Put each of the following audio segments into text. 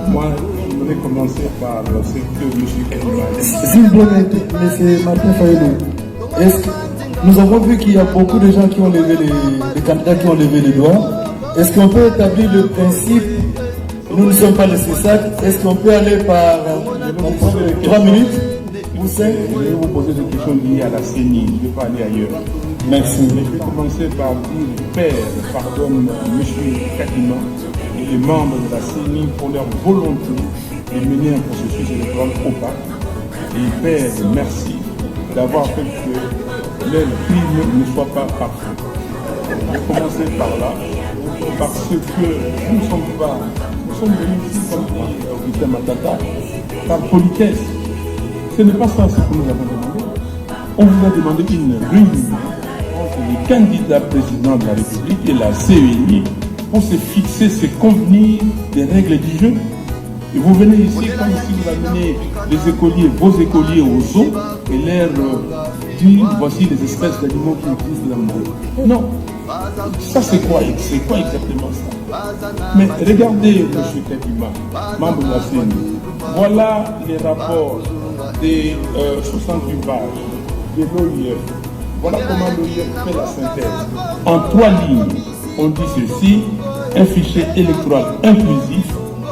Moi, je voudrais commencer par ce que M. Kadima a dit. S'il vous plaît, M. Martin Fayolo, nous avons vu qu'il y a beaucoup de gens qui ont levé les candidats qui ont levé les doigts. Est-ce qu'on peut établir le principe, nous ne sommes pas les CESAC, est-ce qu'on peut aller par 3 minutes ou 5? Je vais vous poser des questions liées à la CENI, je ne vais pas aller ailleurs. Merci. Mais je vais commencer par dire, Père, pardonne M. Kadima et les membres de la CENI pour leur volonté de mener un processus électoral opaque. Et Père, merci d'avoir fait que les crimes ne soient pas parfaits. Je vais commencer par là, parce que nous sommes venus ici, comme dit Victor Matata, par politesse. Ce n'est pas ça ce que nous avons demandé. On vous a demandé une réunion entre les candidats présidents de la République et la CENI pour se fixer, se convenir des règles du jeu. Et vous venez ici comme si vous amenez les écoliers, vos écoliers au zoo et leur dire voici les espèces d'animaux qui existent dans le monde. Non. Ça c'est quoi exactement ça? Mais regardez M. Kadima, membre de la CENI. Voilà les rapports des 68 pages de l'OIF. Voilà comment l'OIF fait la synthèse. En 3 lignes, on dit ceci: un fichier électoral inclusif,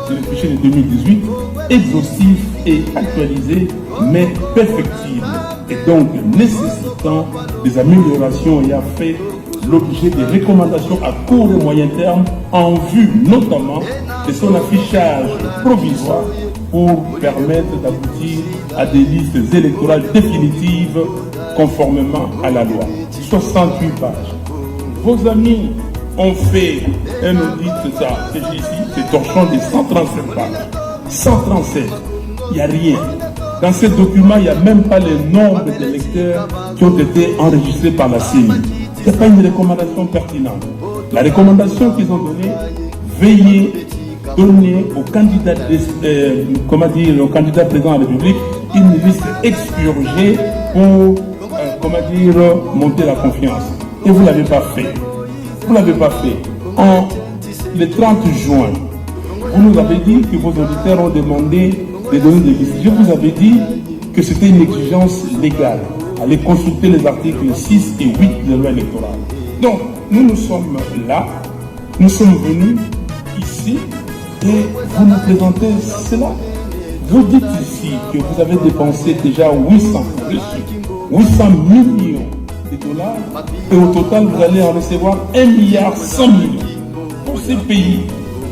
c'est le fichier de 2018, exhaustif et actualisé, mais perfectible, et donc nécessitant des améliorations ayant fait l'objet des recommandations à court et moyen terme en vue notamment de son affichage provisoire pour permettre d'aboutir à des listes électorales définitives conformément à la loi. 68 pages. Vos amis ont fait un audit de ça, que j'ai ici, c'est torchon de 137 pages. 137, il n'y a rien. Dans ces documents, il n'y a même pas le nombre d'électeurs qui ont été enregistrés par la CENI. Ce n'est pas une recommandation pertinente. La recommandation qu'ils ont donnée, veillez donner aux candidats, aux candidats présents à la République une liste expurgée pour, monter la confiance. Et vous ne l'avez pas fait. Vous ne l'avez pas fait. Le 30 juin, vous nous avez dit que vos auditeurs ont demandé de donner des listes. Je vous avais dit que c'était une exigence légale. Allez consulter les articles 6 et 8 de la loi électorale. Donc, nous sommes là, nous sommes venus ici et vous nous présentez cela. Vous dites ici que vous avez dépensé déjà 800 millions de dollars et au total vous allez en recevoir 1,1 milliard pour ces pays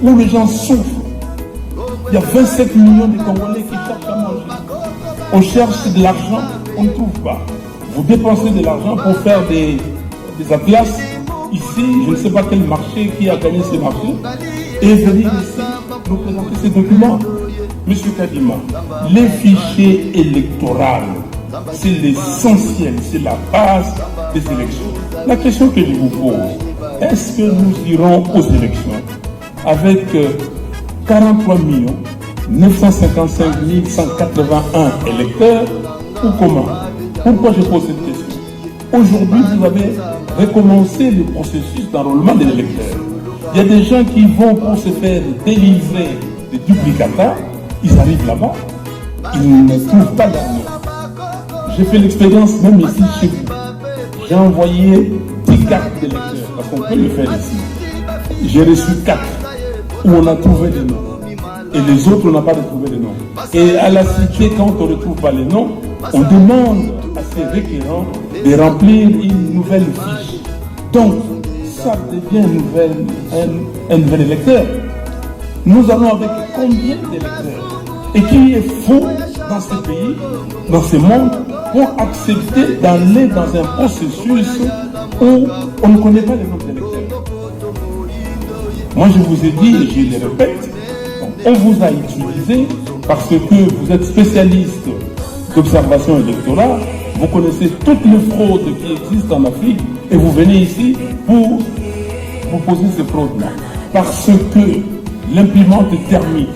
où les gens souffrent. Il y a 27 millions de Congolais qui cherchent à manger. On cherche de l'argent, on ne trouve pas. Vous dépensez de l'argent pour faire des atlas. Ici, je ne sais pas quel marché qui a gagné ce marché. Et venir ici nous présenter ces documents. Monsieur Kadima, les fichiers électoraux, c'est l'essentiel, c'est la base des élections. La question que je vous pose, est-ce que nous irons aux élections avec 43 955 181 électeurs ou comment? Pourquoi je pose cette question? Aujourd'hui, vous avez recommencé le processus d'enrôlement des électeurs. Il y a des gens qui vont pour se faire délivrer des duplicata, ils arrivent là-bas, ils ne trouvent pas d'argent. J'ai fait l'expérience même ici chez vous. J'ai envoyé 10 cartes d'électeurs, parce qu'on peut le faire ici. J'ai reçu 4 où on a trouvé des noms. Et les autres, on n'a pas retrouvé les noms. Et à la cité, quand on ne retrouve pas les noms, on demande à ces requérants de remplir une nouvelle fiche. Donc, ça devient un nouvel électeur. Nous allons avec combien d'électeurs? Et qui est faux dans ce pays, dans ce monde, pour accepter d'aller dans un processus où on ne connaît pas les noms d'électeurs? Moi, je vous ai dit, et je le répète, on vous a utilisé parce que vous êtes spécialiste d'observation électorale, vous connaissez toutes les fraudes qui existent en Afrique et vous venez ici pour vous poser ces fraudes-là. Parce que l'imprimante thermique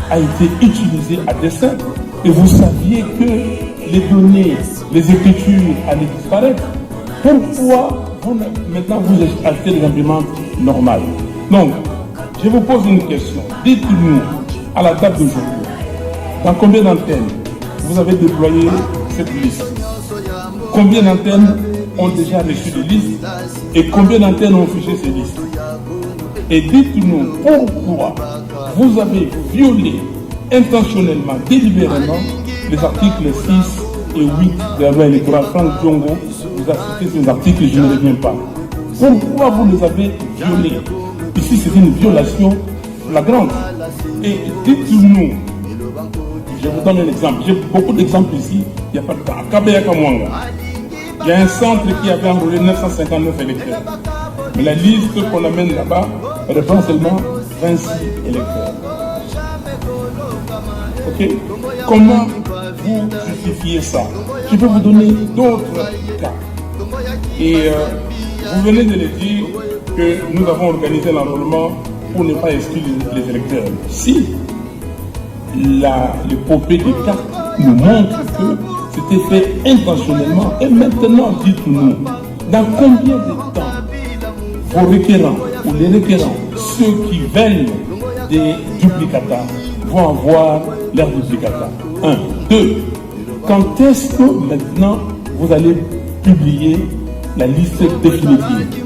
a été utilisée à dessein et vous saviez que les données, les écritures allaient disparaître. Pourquoi maintenant vous achetez des imprimantes normales? Donc, je vous pose une question. dites-nous, à la date d'aujourd'hui, dans combien d'antennes vous avez déployé cette liste? Combien d'antennes ont déjà reçu des listes et combien d'antennes ont fiché ces listes? Et dites-nous pourquoi vous avez violé intentionnellement, délibérément, les articles 6 et 8 de la loi électorale. Franck Diongo vous a cité ces articles, je ne reviens pas. Pourquoi vous les avez violés? Ici, c'est une violation flagrante. Et dites-nous, je vous donne un exemple, j'ai beaucoup d'exemples ici, il n'y a pas de temps. À Kabea-Kamwanga, il y a un centre qui avait enrôlé 959 électeurs. Mais la liste qu'on amène là-bas reprend seulement 26 électeurs. Ok? Comment vous justifiez ça? Je peux vous donner d'autres cas. Et vous venez de le dire que nous avons organisé l'enrôlement pour ne pas exclure les électeurs. Si l'épopée des cartes nous montre que c'était fait intentionnellement, et maintenant dites-nous, dans combien de temps vos requérants ou les requérants, ceux qui veulent des duplicata, vont avoir leurs duplicata? 1. 2. Quand est-ce que maintenant vous allez publier la liste définitive?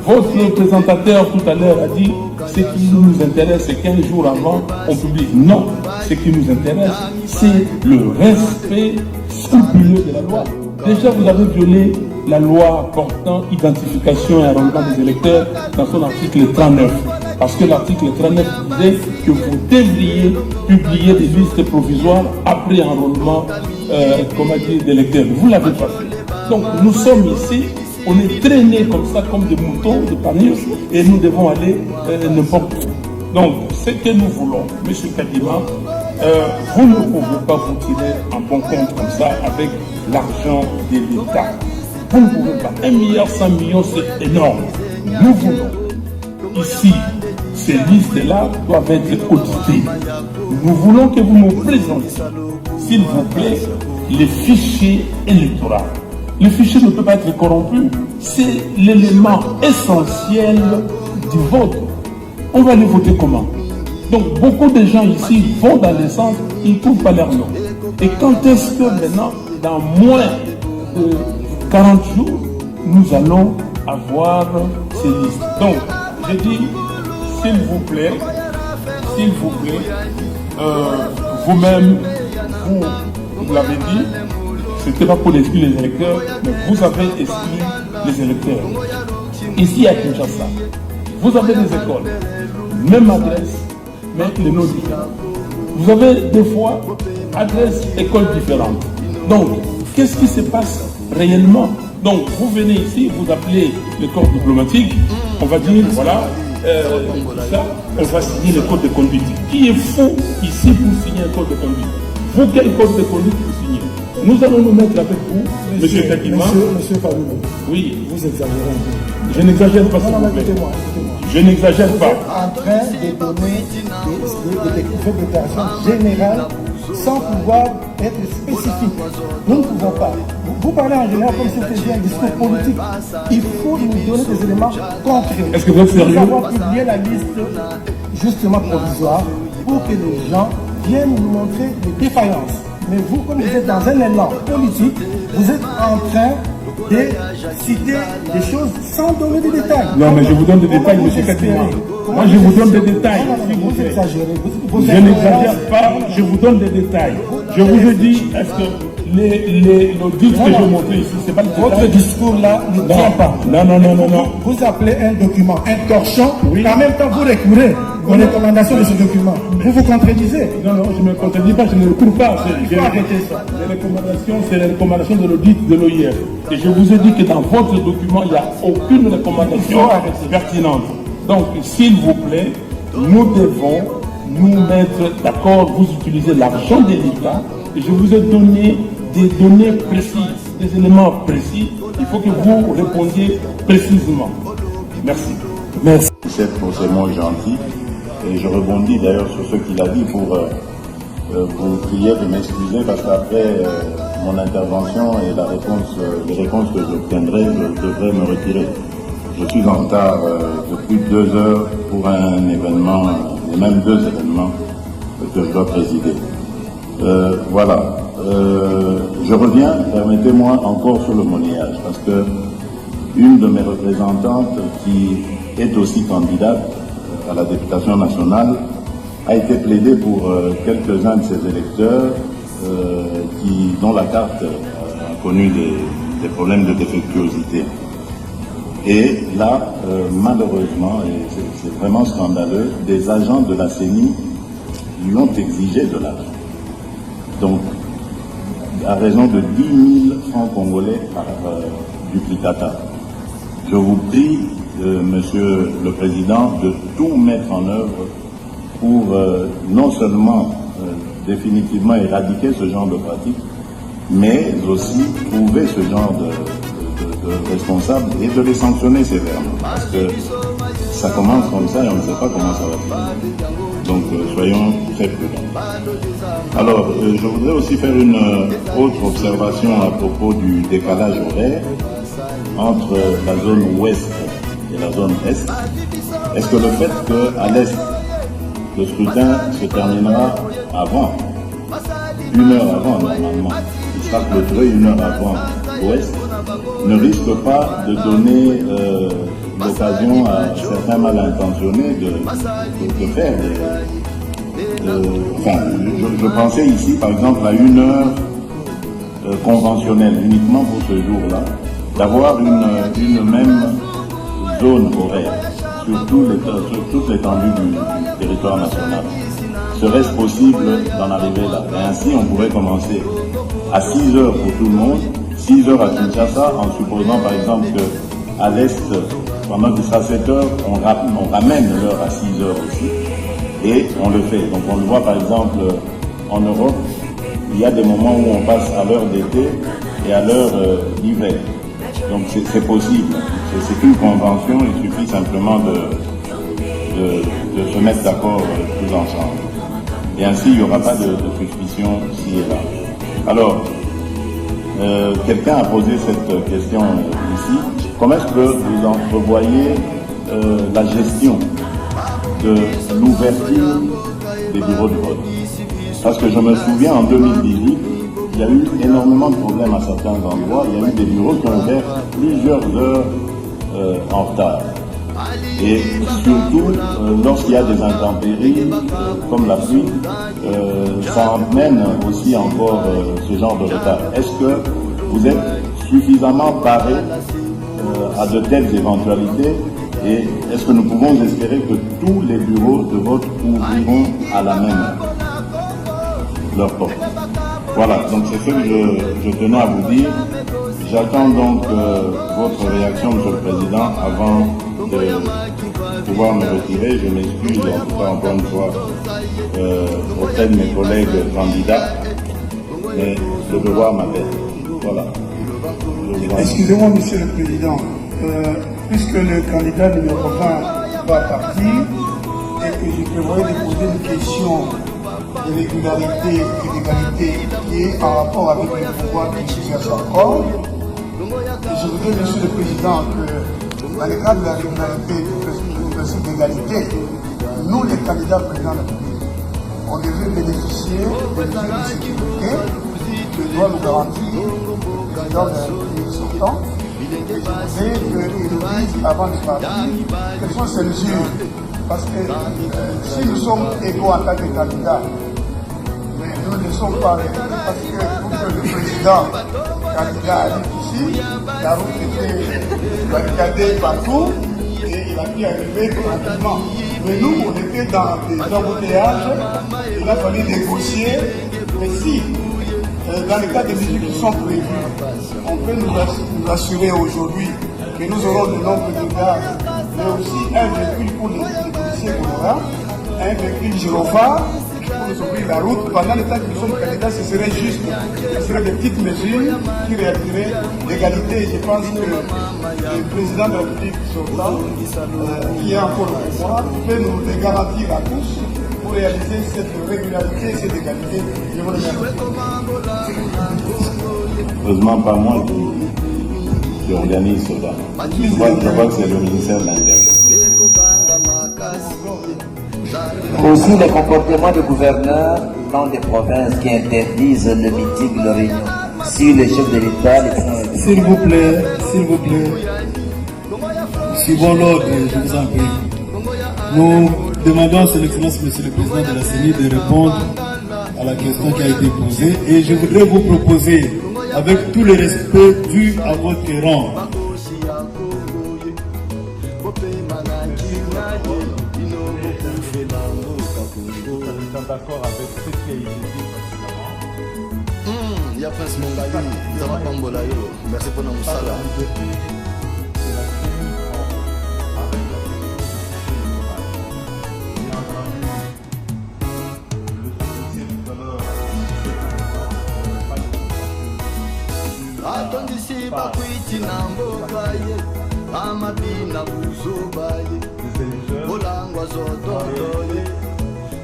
Votre présentateur tout à l'heure a dit ce qui nous intéresse, c'est 15 jours avant, on publie. Non, ce qui nous intéresse, c'est le respect scrupuleux de la loi. Déjà, vous avez violé la loi portant identification et enrôlement des électeurs dans son article 39. Parce que l'article 39 disait que vous devriez publier des listes provisoires après enrôlement d'électeurs. Vous l'avez pas fait. Donc nous sommes ici, on est traînés comme ça, comme des moutons de panier, et nous devons aller n'importe où. Donc ce que nous voulons, M. Kadima, vous ne pouvez pas vous tirer en bon compte comme ça avec l'argent de l'État. Vous ne pouvez pas. 1,1 milliard, c'est énorme. Nous voulons ici, ces listes-là doivent être auditées. Nous voulons que vous nous présentiez, s'il vous plaît, les fichiers électoraux. Le fichier ne peut pas être corrompu. C'est l'élément essentiel du vote. On va les voter comment? Donc beaucoup de gens ici vont dans les centres, ils ne trouvent pas leur nom. Et quand est-ce que maintenant, dans moins de 40 jours, nous allons avoir ces listes? Donc, je dis, s'il vous plaît, vous-même, vous l'avez dit, ce n'était pas pour exclure les électeurs, mais vous avez exclu les électeurs. Ici à Kinshasa, vous avez des écoles, même adresse, mais les noms différents. Vous avez des fois adresses, écoles différentes. Donc, qu'est-ce qui se passe réellement? Donc, vous venez ici, vous appelez le corps diplomatique, on va dire, voilà, ça, on va signer le code de conduite. Qui est faux ici pour signer un code de conduite? Vous, quel code de conduite vous signez? Nous allons nous mettre avec vous, Monsieur Kadima. Monsieur Farouk, oui. Vous exagérez un peu. Je n'exagère pas, s'il vous plaît. Écoutez-moi. Je n'exagère pas. Vous êtes en train de donner des déclarations générales sans pouvoir être spécifique. Nous ne pouvons pas. Vous parlez en général comme si c'était un discours politique. Il faut nous donner des éléments concrets. Est-ce que vous êtes sérieux? Nous avons publié la liste justement provisoire pour que les gens viennent nous montrer les défaillances. Mais vous, comme vous êtes dans un élan politique, vous êtes en train de citer des choses sans donner des détails. Non, mais je vous donne des détails, M. Kadima. Moi, je vous donne des détails. Vous exagérez. Je n'exagère pas, je vous donne des détails. Je vous ai dit, est-ce que l'audit que j'ai montré ici, c'est pas le détail? Votre discours là ne tient pas. Non. Vous appelez un document un torchon, Oui. et en même temps vous recourez aux recommandations de ce document. Vous vous contredisez. Non, je ne me contredis pas, je ne recours pas. Il faut arrêter ça. Les recommandations, c'est les recommandations de l'audit de l'OIF. Et je vous ai dit que dans votre document, il n'y a aucune recommandation pertinente. Donc, s'il vous plaît, nous devons nous mettre d'accord. Vous utilisez l'argent de l'État et je vous ai donné des données précises, des éléments précis. Il faut que vous répondiez précisément. Merci. Merci. Pour ces mots gentils. Et je rebondis d'ailleurs sur ce qu'il a dit pour vous prier de m'excuser parce qu'après mon intervention et les réponses que j'obtiendrai, je devrais me retirer. Je suis en retard depuis 2 heures pour un événement et même 2 événements que je dois présider. Voilà. Je reviens, permettez-moi, encore sur le monnayage, parce que une de mes représentantes, qui est aussi candidate à la députation nationale, a été plaidée pour quelques-uns de ses électeurs dont la carte a connu des problèmes de défectuosité. Et là, malheureusement, et c'est vraiment scandaleux, des agents de la CENI lui ont exigé de l'argent. Donc, à raison de 10 000 francs congolais par duplicata. Je vous prie, Monsieur le Président, de tout mettre en œuvre pour non seulement définitivement éradiquer ce genre de pratique, mais aussi trouver ce genre de responsables et de les sanctionner sévèrement. Parce que ça commence comme ça et on ne sait pas comment ça va finir. Donc soyons très prudents. Alors, je voudrais aussi faire une autre observation à propos du décalage horaire entre la zone ouest et la zone est. Est-ce que le fait qu'à l'est, le scrutin se terminera avant, 1 heure avant normalement, il sera clôturé 1 heure avant l'ouest, ne risque pas de donner l'occasion à certains mal intentionnés de faire enfin, je pensais ici par exemple à 1 heure conventionnelle uniquement pour ce jour-là, d'avoir une même zone horaire sur toute l'étendue du territoire national. Serait-ce possible d'en arriver là? Et ainsi, on pourrait commencer à 6 heures pour tout le monde, 6 heures à Kinshasa, en supposant par exemple qu'à l'Est, pendant qu'il sera 7 heures, on ramène l'heure à 6 heures aussi, et on le fait. Donc on le voit par exemple en Europe, il y a des moments où on passe à l'heure d'été et à l'heure d'hiver. Donc c'est possible. C'est une convention, il suffit simplement de se mettre d'accord tous ensemble. Et ainsi, il n'y aura pas de suspicion ici et là. Alors, quelqu'un a posé cette question ici. Comment est-ce que vous entrevoyez la gestion de l'ouverture des bureaux de vote? Parce que je me souviens, en 2018, il y a eu énormément de problèmes à certains endroits. Il y a eu des bureaux qui ont ouvert plusieurs heures en retard. Et surtout, lorsqu'il y a des intempéries, comme la pluie, ça amène aussi encore ce genre de retard. Est-ce que vous êtes suffisamment paré à de telles éventualités et est-ce que nous pouvons espérer que tous les bureaux de vote ouvriront à la même heure leur porte? Voilà, donc c'est ce que je tenais à vous dire. J'attends donc votre réaction, Monsieur le Président, avant de pouvoir me retirer. Je m'excuse en tout cas encore une fois auprès de mes collègues candidats, mais le devoir m'appelle. Voilà. Excusez-moi, Monsieur le Président, puisque le candidat numéro 20 va partir et que je prévoyais de poser une question de régularité et d'égalité qui est en rapport avec le pouvoir qui s'exerce encore. Je voudrais, Monsieur le Président, que dans le cadre de la régularité du principe d'égalité, nous, les candidats présidents de la République, on devait bénéficier de mesures de sécurité que doit nous garantir le président de la République sortant. Je voudrais qu'il nous dise, avant de partir, quelles sont ces mesures. Parce que si nous sommes égaux en tant que candidats, mais nous ne sommes pas égaux, parce que pour que le président candidat arrive ici, la route était barricadée partout et il a pu arriver tranquillement. Mais nous, on était dans des embouteillages, il a fallu négocier. Mais si, dans les cas des mesures qui sont prévues, on peut nous assurer aujourd'hui que nous aurons le nombre de gaz, mais aussi un véhicule pour les policiers qu'on aura, un véhicule gyrophare pour nous ouvrir la route. Pendant le temps que nous sommes candidats, ce serait juste, ce seraient des petites mesures qui réaliseraient l'égalité. Je pense que le président de la République sortant, qui est encore au pouvoir, peut nous les garantir à tous pour réaliser cette régularité et cette égalité. Je vous remercie. Heureusement, pas moi qui organise cela. Je vois que c'est le ministère de l'Intérieur. Aussi les comportements de gouverneurs dans des provinces qui interdisent le meeting, le réunion. Si les chefs de l'État les font... S'il vous plaît, suivons l'ordre, je vous en prie. Nous demandons à son Excellence, Monsieur le Président de la CENI, de répondre à la question qui a été posée. Et je voudrais vous proposer, avec tout le respect dû à votre rang, d'accord avec ce qui a été dit précédemment. Il y a Prince Mongaï, ça va pas m'bolayo. Merci pour notre salle. Atondisi bakwiti na mbogaye, amabina buzobaye, bolangwa zododoye.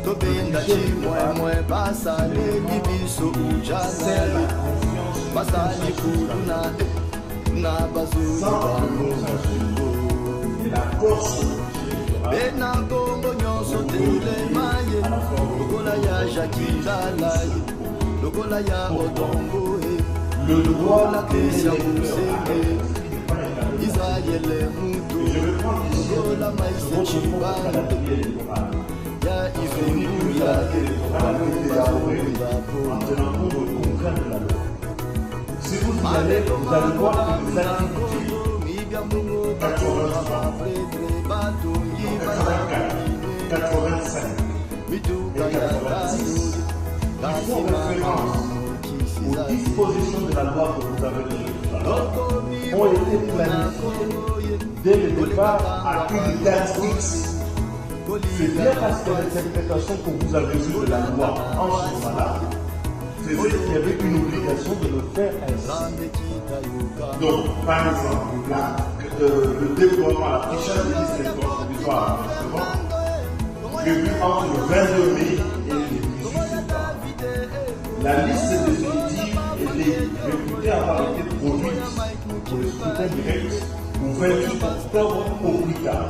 Tobenda chimwemwe basale bibiso ujazele basali kuluna na bazulu bango bena kongo nyonso telemaye lokola ya jakindalaye lokola ya odongo lokola Christian Musenge Israele mutu lokola maise chibanda Si vous allez voir que les activités 85, il faut référence aux dispositions de la loi que vous avez déjà ont été planifiées dès le départ à une date fixe. C'est bien parce que l'interprétation que vous avez eue de la loi en ce moment-là faisait qu'il y avait une obligation de le faire ainsi. Donc, par exemple, le déploiement, la prochaine liste électorale provisoire prévue entre le 22 mai et le 18 septembre. La liste définitive était réputée avoir été produite pour le scrutin direct au 28 octobre au plus tard.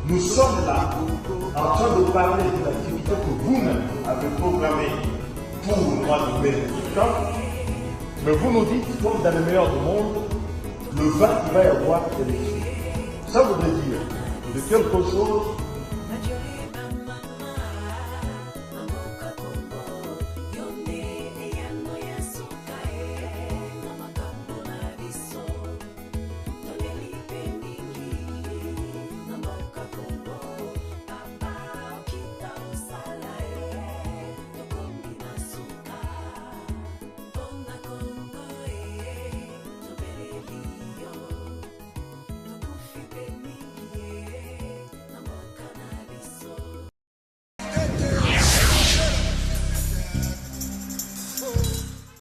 Nous sommes là en train de parler de l'activité que vous-même avez programmée pour le mois de mai et septembre, mais vous nous dites, comme dans le meilleur du monde, le 20 il va y avoir élection. Ça voudrait dire de quelque chose